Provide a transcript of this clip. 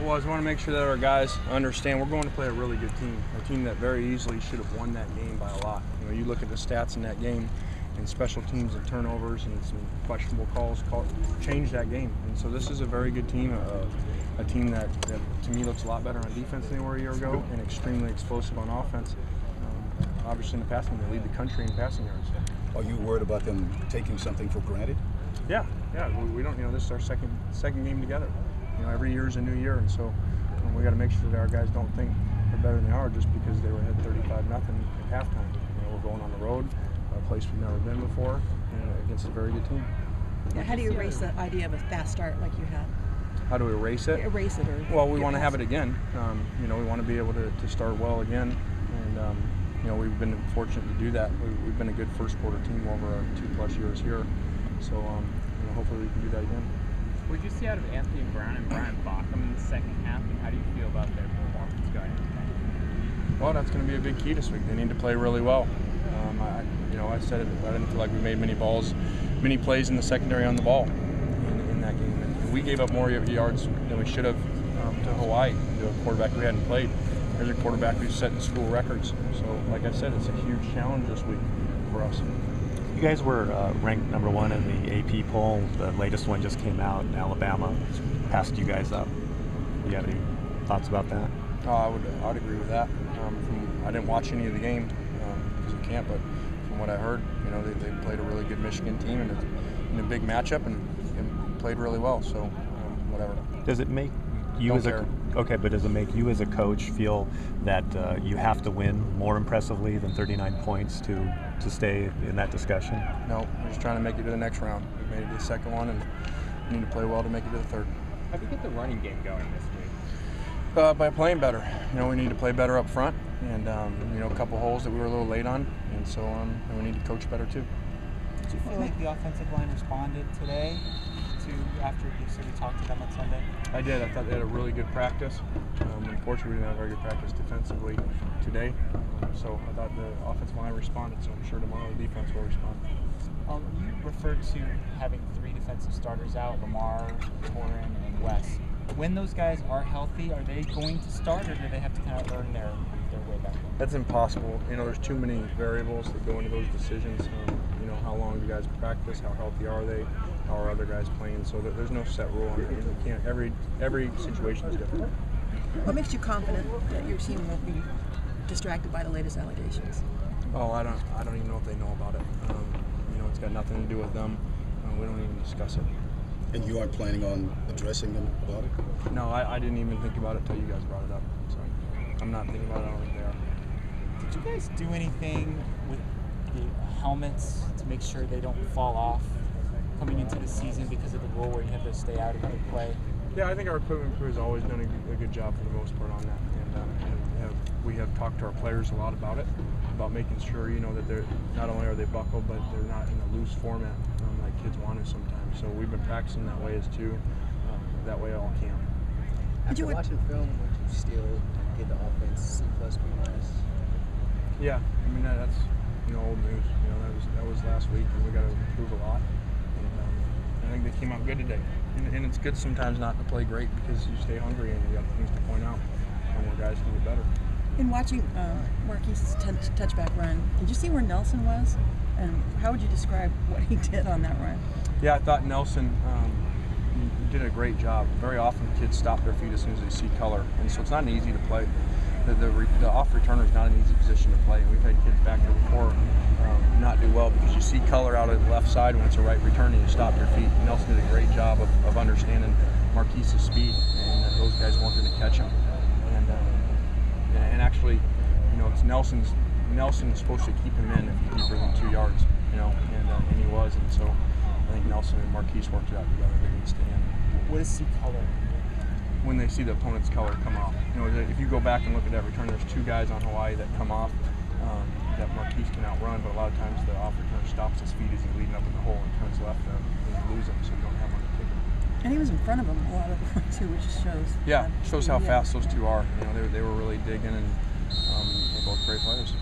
was. We want to make sure that our guys understand we're going to play a really good team, a team that very easily should have won that game by a lot. You look at the stats in that game, and special teams and turnovers and some questionable calls changed that game. And so this is a very good team, a team that to me looks a lot better on defense than they were a year ago, and extremely explosive on offense. Obviously in the passing, they lead the country in passing yards. Are you worried about them taking something for granted? Yeah. We don't. This is our second game together. Every year is a new year, and so we got to make sure that our guys don't think they're better than they are just because they were ahead 35-0 at halftime. We're going on the road, a place we've never been before, against a very good team. Yeah, how do you erase the idea of a fast start like you had? How do we erase it? Erase it, or well, we want to have it again. We want to be able to start well again, and we've been fortunate to do that. We've been a good first quarter team over our 2+ years here, so hopefully we can do that again. What did you see out of Anthony Brown and Brian Bockham in the second half, and how do you feel about their performance going into? Well, that's going to be a big key this week. They need to play really well. I said it. I didn't feel like we made many plays in the secondary on the ball in that game, and we gave up more yards than we should have to Hawaii, to a quarterback we hadn't played. There's a quarterback who's setting school records. So, like I said, it's a huge challenge this week for us. You guys were ranked #1 in the AP poll. The latest one just came out, and Alabama passed you guys up. Do you have any thoughts about that? I would agree with that. I didn't watch any of the game because you can't, but from what I heard, they played a really good Michigan team in a big matchup and played really well. So whatever. Does it make you does it make you as a coach feel that you have to win more impressively than 39 points to stay in that discussion? No, we're just trying to make it to the next round. We made it to the second one, and we need to play well to make it to the third. How do you get the running game going this week? By playing better. We need to play better up front, and a couple holes that we were a little late on, and so we need to coach better too. Did you feel like the offensive line responded today after you said you talked to them on Sunday? I did. I thought they had a really good practice. Unfortunately, we didn't have a very good practice defensively today, so I thought the offensive line responded, so I'm sure tomorrow the defense will respond. You referred to having 3 defensive starters out, Lamar, Torin, and Wes. When those guys are healthy, are they going to start, or do they have to kind of earn their way back? That's impossible. There's too many variables that go into those decisions. How long do guys practice? How healthy are they? How are other guys playing? So there's no set rule. You can't. Every situation is different. What makes you confident that your team won't be distracted by the latest allegations? Oh, I don't even know if they know about it. It's got nothing to do with them. We don't even discuss it. And you aren't planning on addressing them about it? No, I didn't even think about it until you guys brought it up. So I'm not thinking about it. I don't think they are. Did you guys do anything with the helmets to make sure they don't fall off coming into the season because of the rule where you have to stay out another play? Yeah, I think our equipment crew has always done a good job for the most part on that, and we have talked to our players a lot about it, about making sure that they're not only are they buckled, but they're not in a loose format like kids want to sometimes. So we've been practicing that way that way all camp. After watching film, would you still give the offense C+, B-? Yeah, that's old news. That was last week, and we got to improve a lot. And I think they came out good today. And it's good sometimes not to play great because you stay hungry and you got things to point out and where guys can get better. In watching Marquise's touchback run, did you see where Nelson was? And how would you describe what he did on that run? Yeah, I thought Nelson did a great job. Very often kids stop their feet as soon as they see color, and so it's not an easy to play. The off returner is not an easy position to play, and we've had kids back there before not do well because you see color out of the left side when it's a right return and you stop your feet. Nelson did a great job of understanding Marquise's speed and that those guys weren't going to catch him. And actually, it's Nelson is supposed to keep him in if he's deeper than 2 yards, and he was, and so I think Nelson and Marquise worked it out together. They didn't stay in. What is see color? When they see the opponent's color come off. If you go back and look at that return, there's 2 guys on Hawaii that come off that Marquise can outrun, but a lot of times the off returner stops his feet as he's leading up in the hole and turns left, and you lose him, so you don't have one to take him. And he was in front of him a lot of the too, which shows. Yeah, shows how fast those 2 are. They were really digging, and they're both great players.